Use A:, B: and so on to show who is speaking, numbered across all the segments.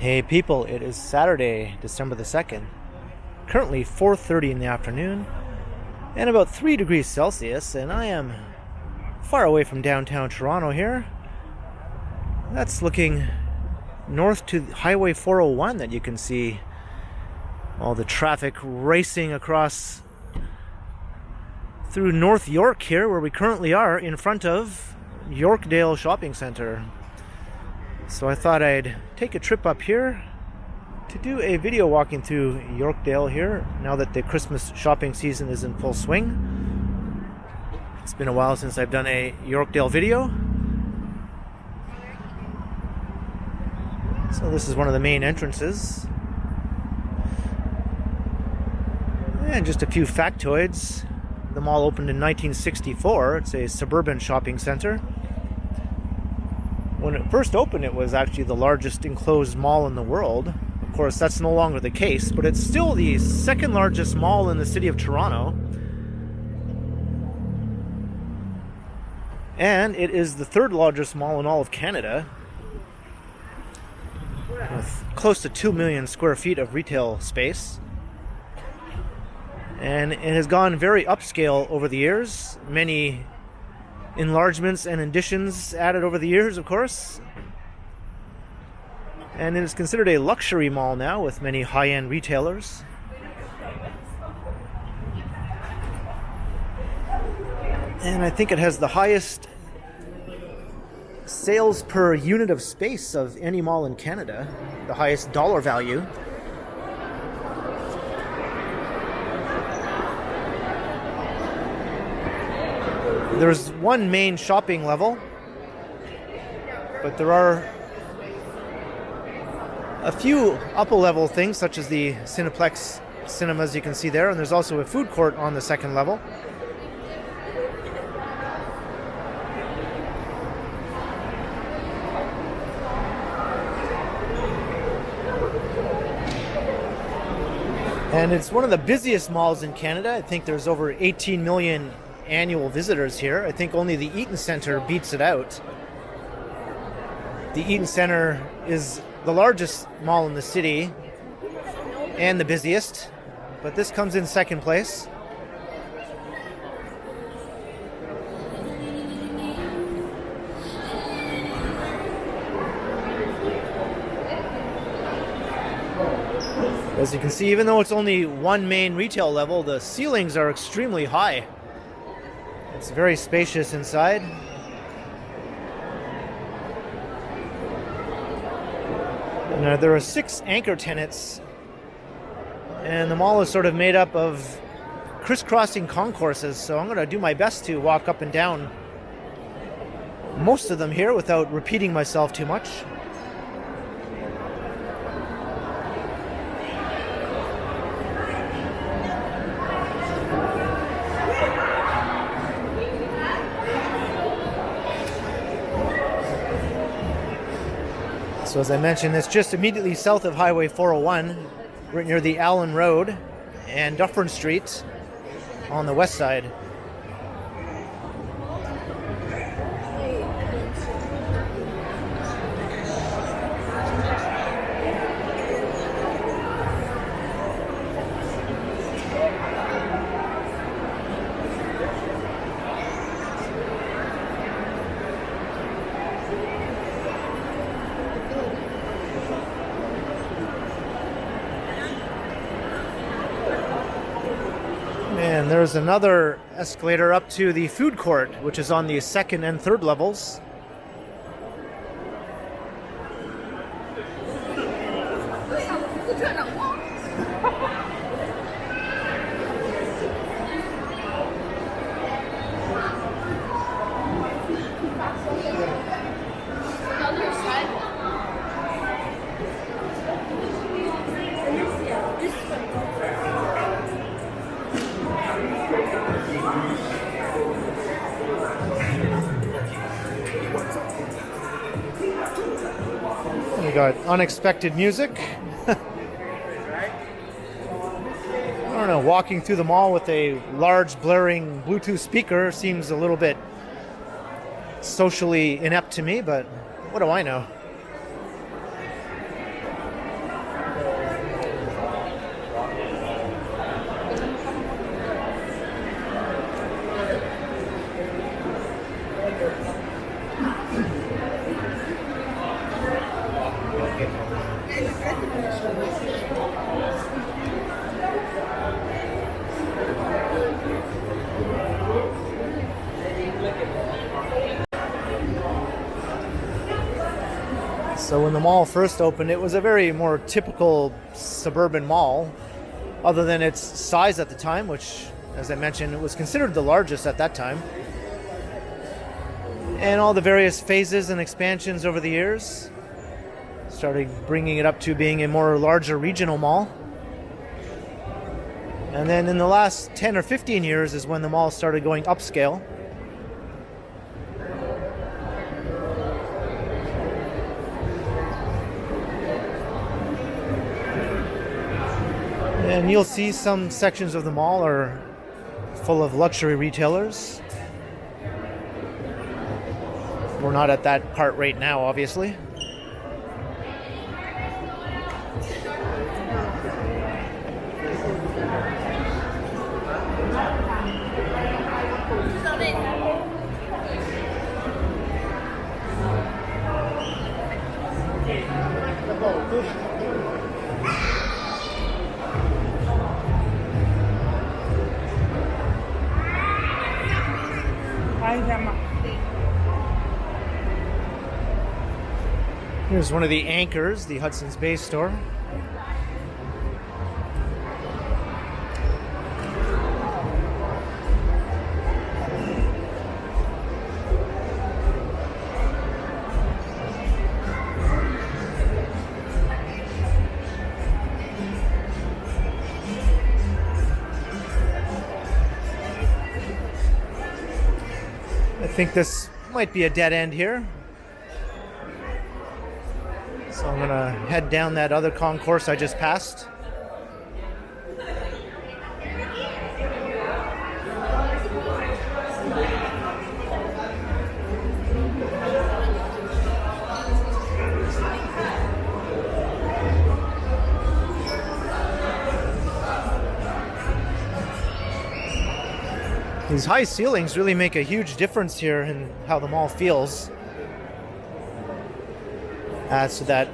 A: Hey people, it is Saturday, December the 2nd, currently 4:30 in the afternoon, and about 3 degrees Celsius, and I am far away from downtown Toronto here. That's looking north to Highway 401 that you can see all the traffic racing across through North York here, where we currently are, in front of Yorkdale Shopping Centre. So I thought I'd take a trip up here to do a video walking through Yorkdale here, now that the Christmas shopping season is in full swing. It's been a while since I've done a Yorkdale video. So this is one of the main entrances. And just a few factoids. The mall opened in 1964. It's a suburban shopping center. When it first opened, it was actually the largest enclosed mall in the world. Of course, that's no longer the case, but it's still the second largest mall in the city of Toronto. And it is the third largest mall in all of Canada, with close to 2 million square feet of retail space. And it has gone very upscale over the years. Many enlargements and additions added over the years, of course. And it is considered a luxury mall now, with many high-end retailers. And I think it has the highest sales per unit of space of any mall in Canada, the highest dollar value. There's one main shopping level, but there are a few upper level things, such as the Cineplex cinemas you can see there, and there's also a food court on the second level. And it's one of the busiest malls in Canada. I think there's over 18 million annual visitors here. I think only the Eaton Centre beats it out. The Eaton Centre is the largest mall in the city and the busiest, but this comes in second place. As you can see, even though it's only one main retail level, the ceilings are extremely high. It's very spacious inside. Now, there are 6 anchor tenants, and the mall is sort of made up of crisscrossing concourses, so I'm going to do my best to walk up and down most of them here without repeating myself too much. So as I mentioned, it's just immediately south of Highway 401, right near the Allen Road and Dufferin Street on the west side. And there's another escalator up to the food court, which is on the second and third levels. We got unexpected music. I don't know, walking through the mall with a large blaring Bluetooth speaker seems a little bit socially inept to me, but what do I know? So when the mall first opened, it was a very more typical suburban mall, other than its size at the time, which, as I mentioned, it was considered the largest at that time. And all the various phases and expansions over the years started bringing it up to being a more larger regional mall. And then in the last 10 or 15 years is when the mall started going upscale. And you'll see some sections of the mall are full of luxury retailers. We're not at that part right now, obviously. Here's one of the anchors, the Hudson's Bay store. I think this might be a dead end here. So I'm gonna head down that other concourse I just passed. These high ceilings really make a huge difference here in how the mall feels. Adds to that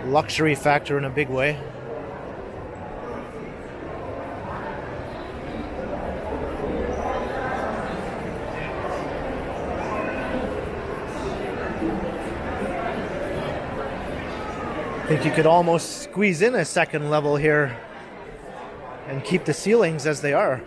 A: luxury factor in a big way. I think you could almost squeeze in a second level here and keep the ceilings as they are.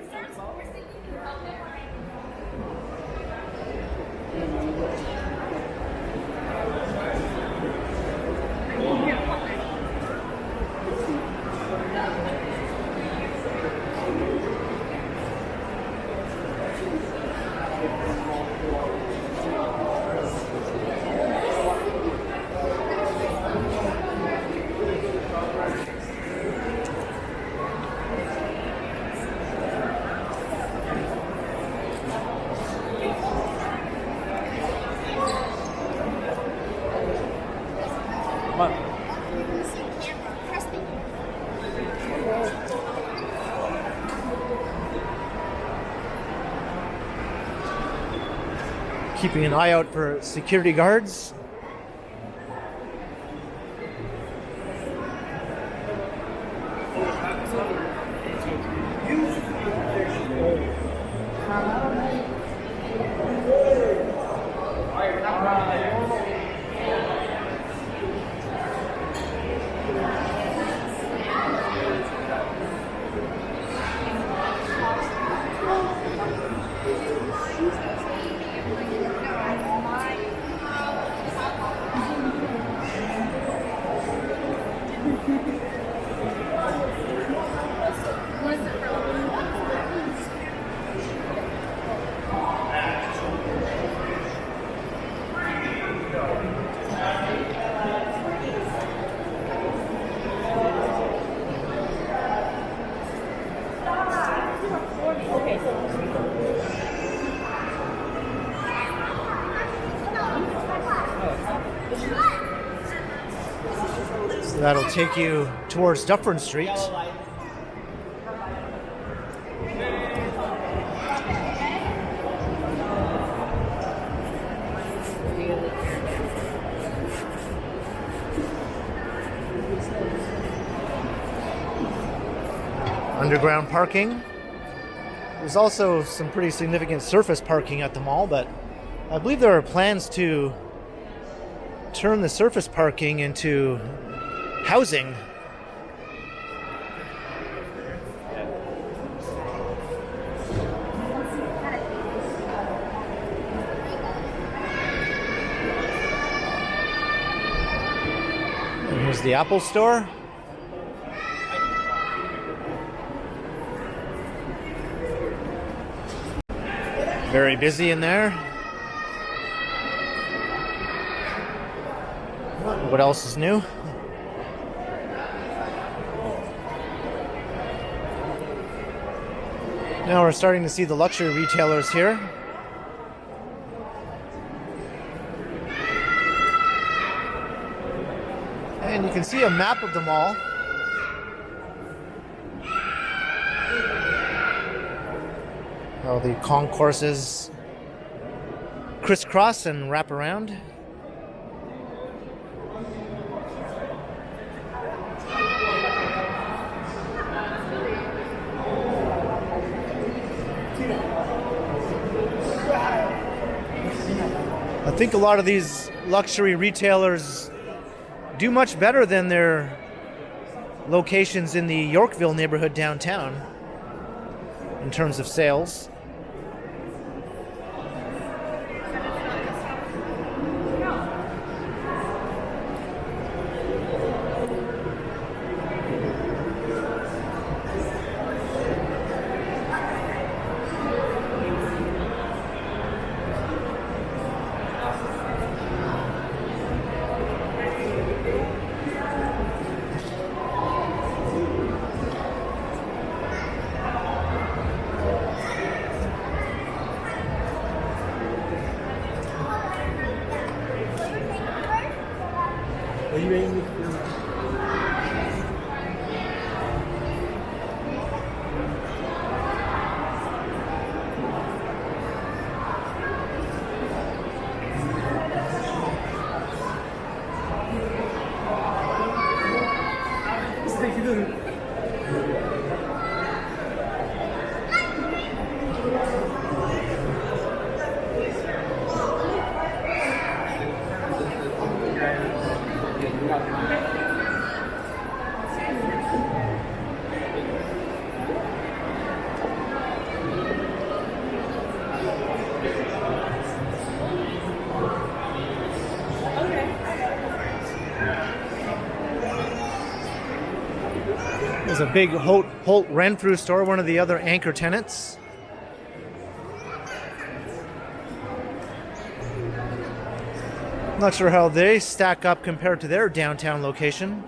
A: Keeping an eye out for security guards. So that'll take you towards Dufferin Street. Underground parking. There's also some pretty significant surface parking at the mall, but I believe there are plans to turn the surface parking into housing. And here's the Apple Store. Very busy in there. What else is new? Now we're starting to see the luxury retailers here. And you can see a map of them all. How the concourses crisscross and wrap around. I think a lot of these luxury retailers do much better than their locations in the Yorkdale neighborhood downtown in terms of sales. There's a big Holt Renfrew store, one of the other anchor tenants. Not sure how they stack up compared to their downtown location.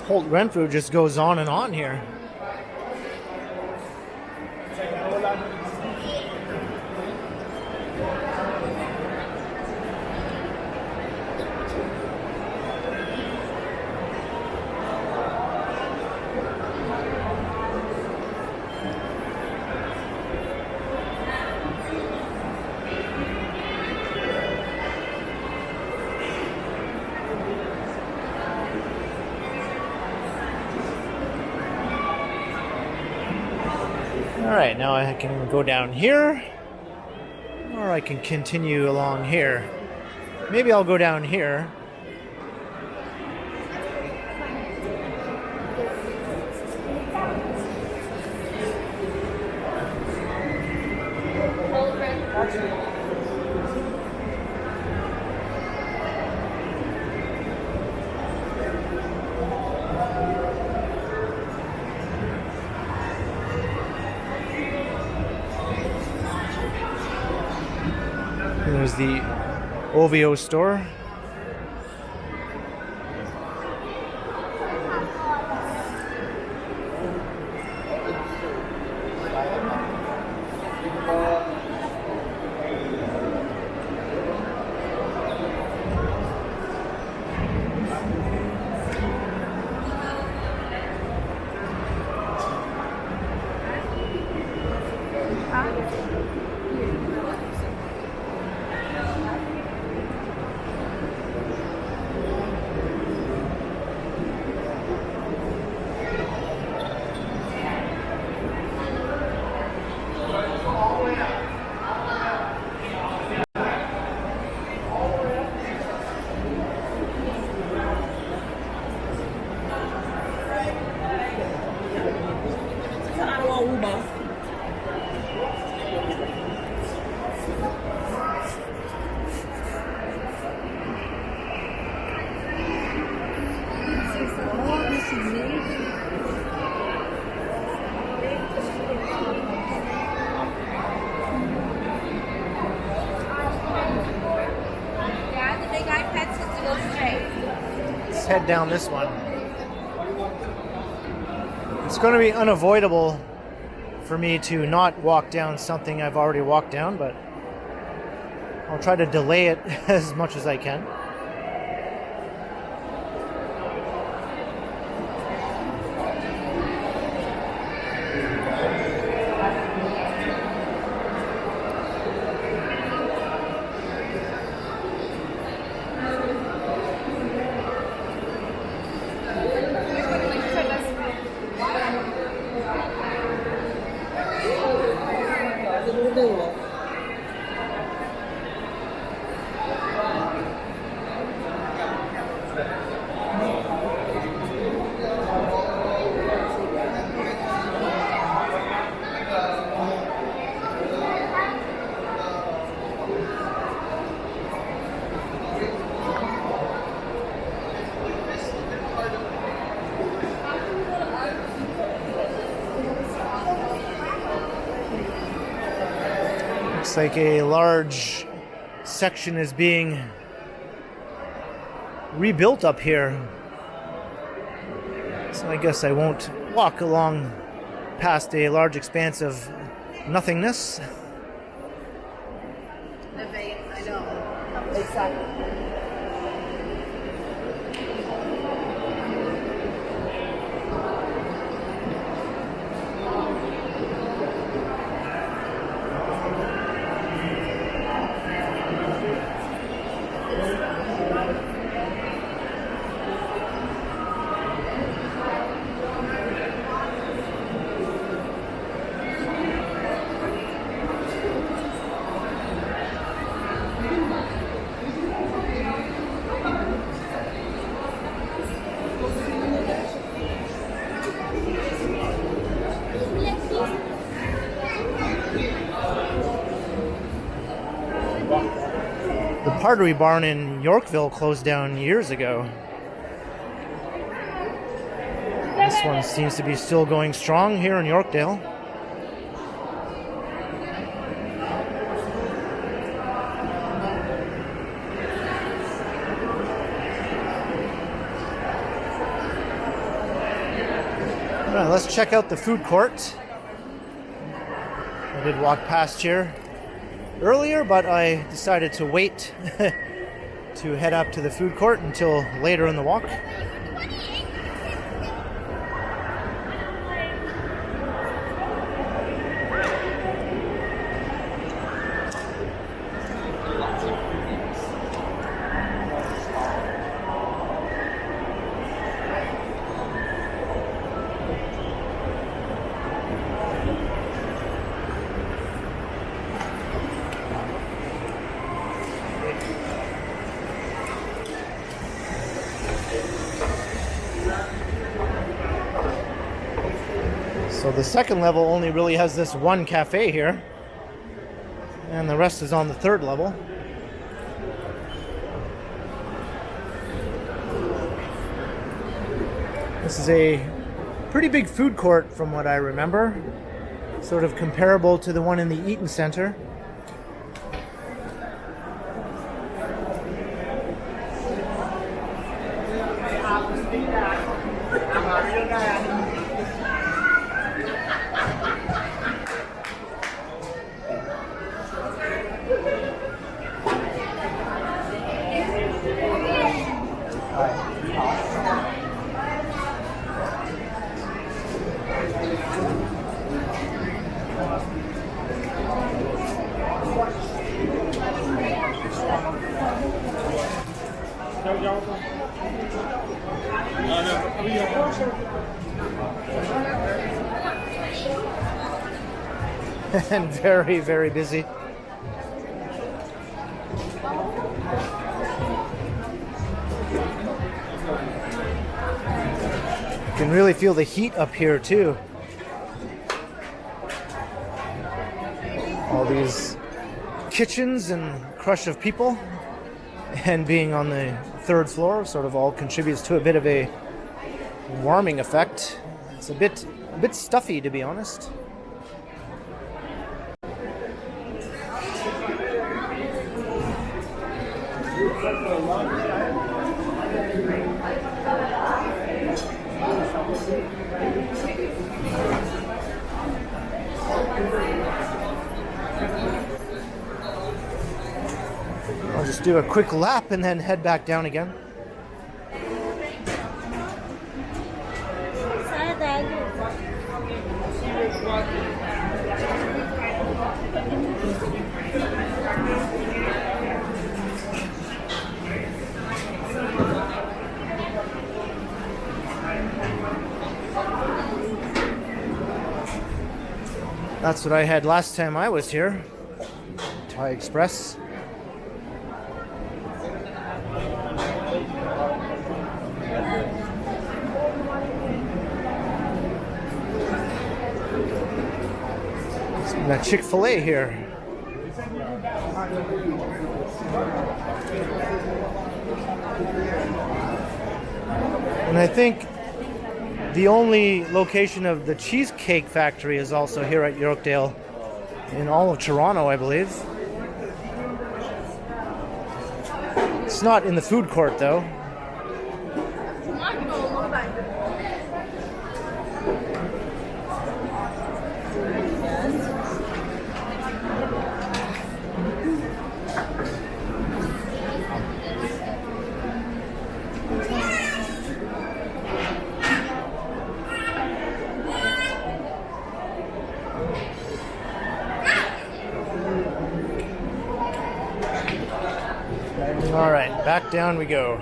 A: Holt Renfrew just goes on and on here. Alright, now I can go down here, or I can continue along here. Maybe I'll go down here. is the OVO store. Let's head down this one. It's going to be unavoidable for me to not walk down something I've already walked down, but I'll try to delay it as much as I can. Looks like a large section is being rebuilt up here. So I guess I won't walk along past a large expanse of nothingness.
B: I know. Exactly.
A: The Pottery Barn in Yorkdale closed down years ago. This one seems to be still going strong here in Yorkdale. All right, let's check out the food court. I did walk past here earlier, but I decided to wait to head up to the food court until later in the walk. So the second level only really has this one cafe here, and the rest is on the third level. This is a pretty big food court from what I remember, sort of comparable to the one in the Eaton Center. And very, very busy. You can really feel the heat up here too. All these kitchens and crush of people, and being on the third floor sort of all contributes to a bit of a warming effect. It's a bit stuffy, to be honest. I'll just do a quick lap and then head back down again. That's what I had last time I was here. Thai Express. Got Chick-fil-A here. And I think the only location of the Cheesecake Factory is also here at Yorkdale, in all of Toronto, I believe. It's not in the food court, though. All right, back down we go.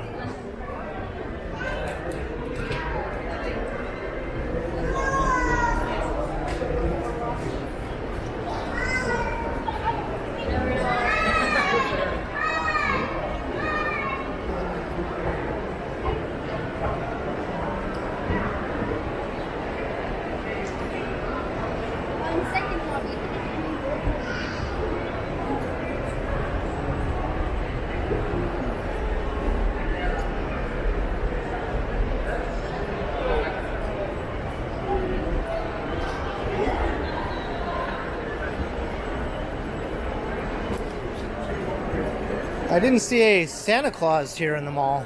A: I didn't see a Santa Claus here in the mall.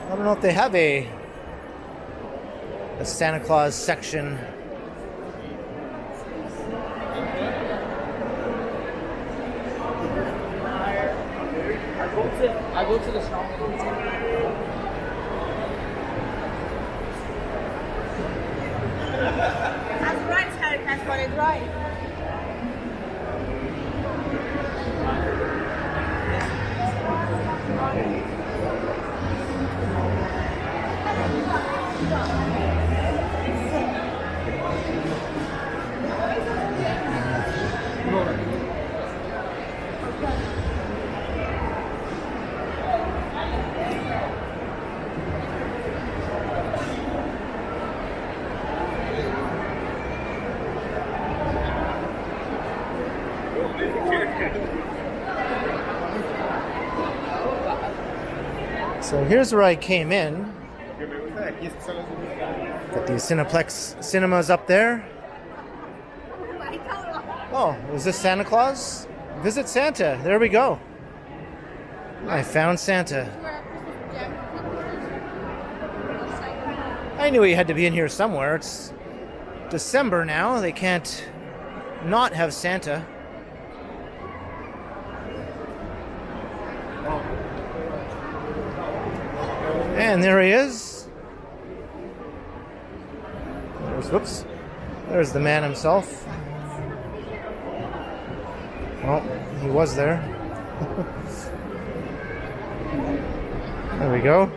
A: I don't know if they have a Santa Claus section.
C: I go to the shop.
B: That's right, Harry. That's what is right.
A: So here's where I came in. Got the Cineplex cinemas up there. Oh, is this Santa Claus? Visit Santa. There we go. I found Santa. I knew he had to be in here somewhere. It's December now. They can't not have Santa. And there he is. Whoops. There's the man himself. Well, he was there. There we go.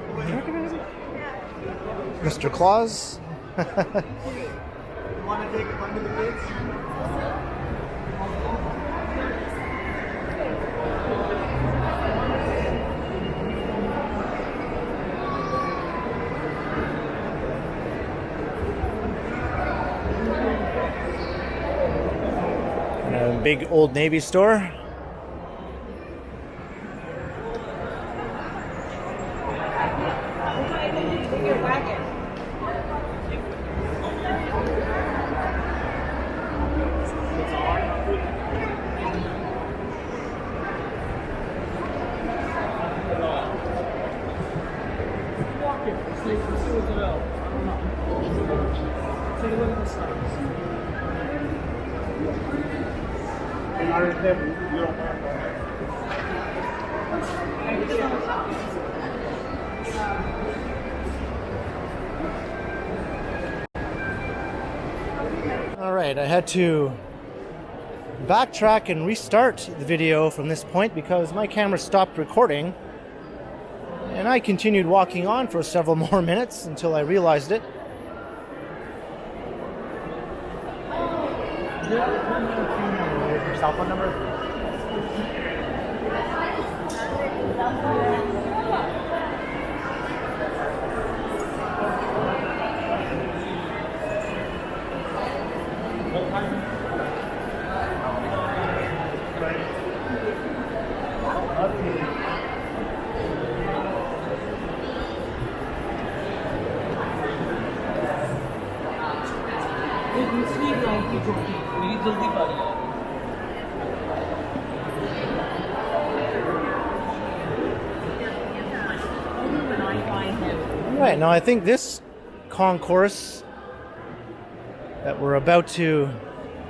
A: Mr. Claus.
C: You want to take a fun with the kids?
A: A big Old Navy store.
B: Your wagon.
A: Alright, I had to backtrack and restart the video from this point because my camera stopped recording, and I continued walking on for several more minutes until I realized it.
C: Your cell phone number?
A: Right, now I think this concourse that we're about to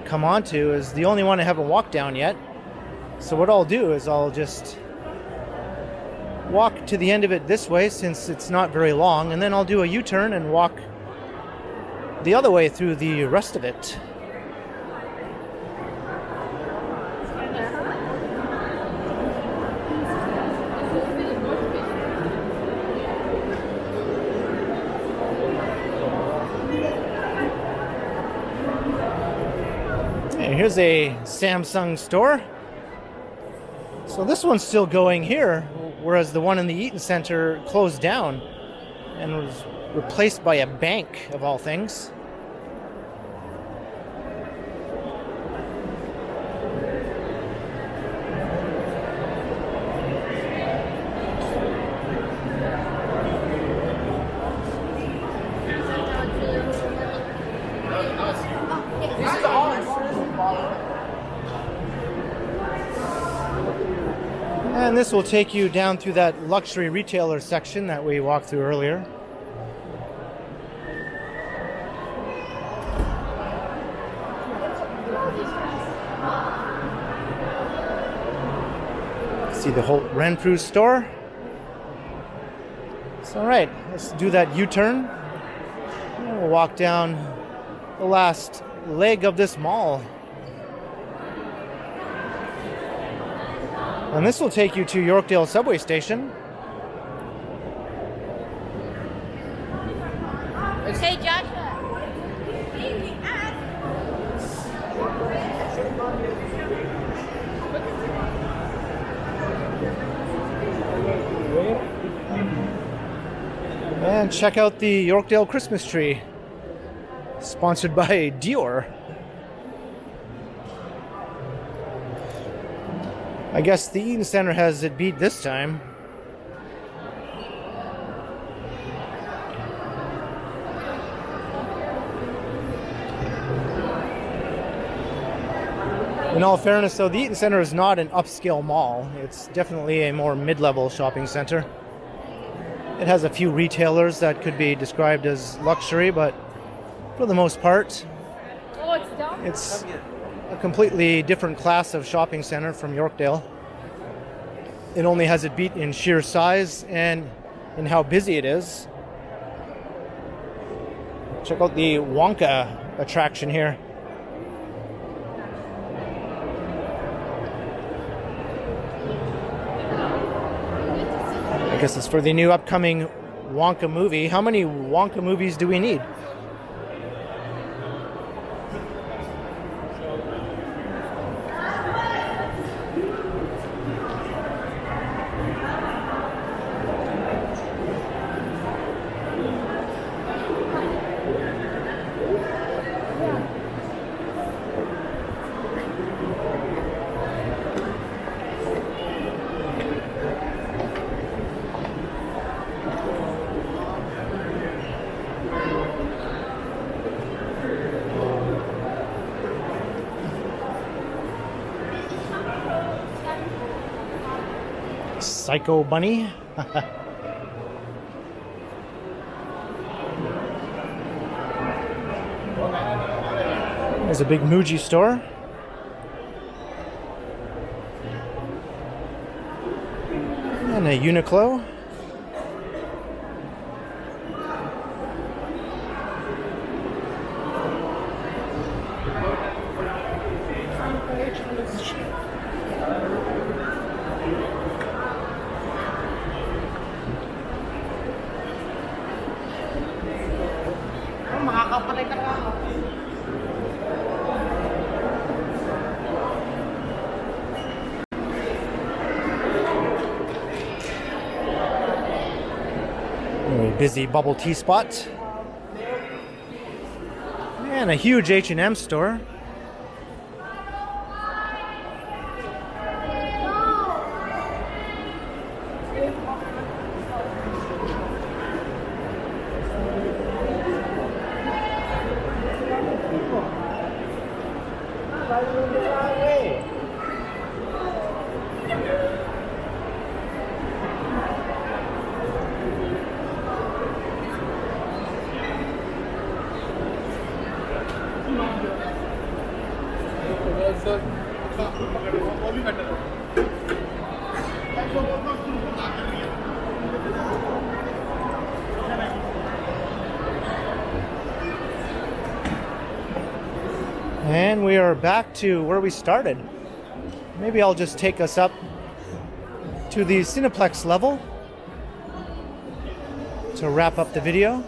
A: come onto is the only one I haven't walked down yet. So what I'll do is I'll just walk to the end of it this way since it's not very long, and then I'll do a U-turn and walk the other way through the rest of it. And here's a Samsung store. So this one's still going here, whereas the one in the Eaton Center closed down and was replaced by a bank, of all things. And this will take you down through that luxury retailer section that we walked through earlier. See the whole Renfrew store. So, all right, let's do that U-turn. And we'll walk down the last leg of this mall. And this will take you to Yorkdale subway station.
B: Hey, Joshua.
A: And check out the Yorkdale Christmas tree, sponsored by Dior. I guess the Eaton Center has it beat this time. In all fairness, though, the Eaton Center is not an upscale mall. It's definitely a more mid-level shopping center. It has a few retailers that could be described as luxury, but for the most part,
B: Oh, it's done?
A: it's a completely different class of shopping center from Yorkdale. It only has it beat in sheer size and in how busy it is. Check out the Wonka attraction here. I guess it's for the new upcoming Wonka movie. How many Wonka movies do we need? Psycho Bunny. There's a big Muji store. And a Uniqlo.
C: Makakapatay ka lang.
A: A busy bubble tea spot. And a huge H&M store. And we are back to where we started. Maybe I'll just take us up to the Cineplex level to wrap up the video.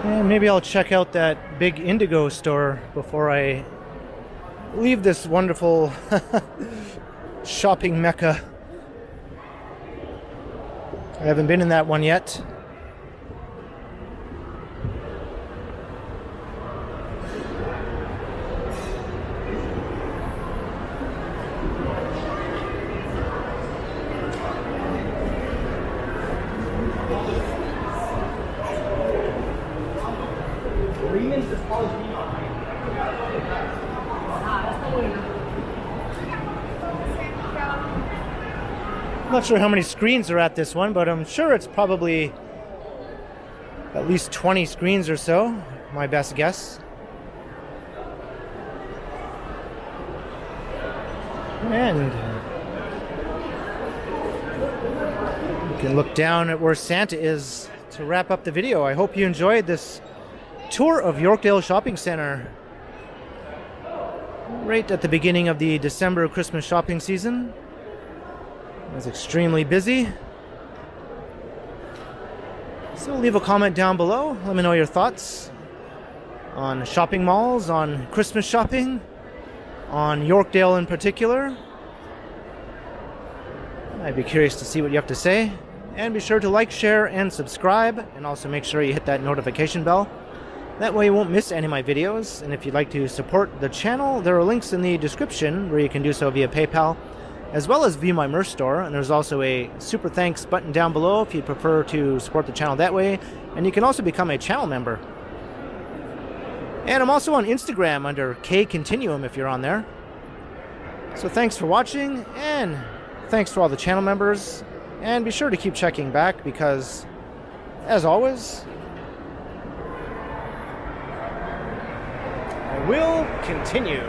A: And maybe I'll check out that big Indigo store before I leave this wonderful shopping mecca. I haven't been in that one yet. I'm not sure how many screens are at this one, but I'm sure it's probably at least 20 screens or so, my best guess. And you can look down at where Santa is to wrap up the video. I hope you enjoyed this tour of Yorkdale Shopping Center right at the beginning of the December Christmas shopping season. It was extremely busy. So leave a comment down below. Let me know your thoughts on shopping malls, on Christmas shopping, on Yorkdale in particular. I'd be curious to see what you have to say. And be sure to like, share, and subscribe. And also make sure you hit that notification bell. That way you won't miss any of my videos. And if you'd like to support the channel, there are links in the description where you can do so via PayPal. as well as view my merch store. And there's also a super thanks button down below if you prefer to support the channel that way. And you can also become a channel member. And I'm also on Instagram under K Continuum if you're on there. So thanks for watching, and thanks to all the channel members. And be sure to keep checking back because, as always, I will continue.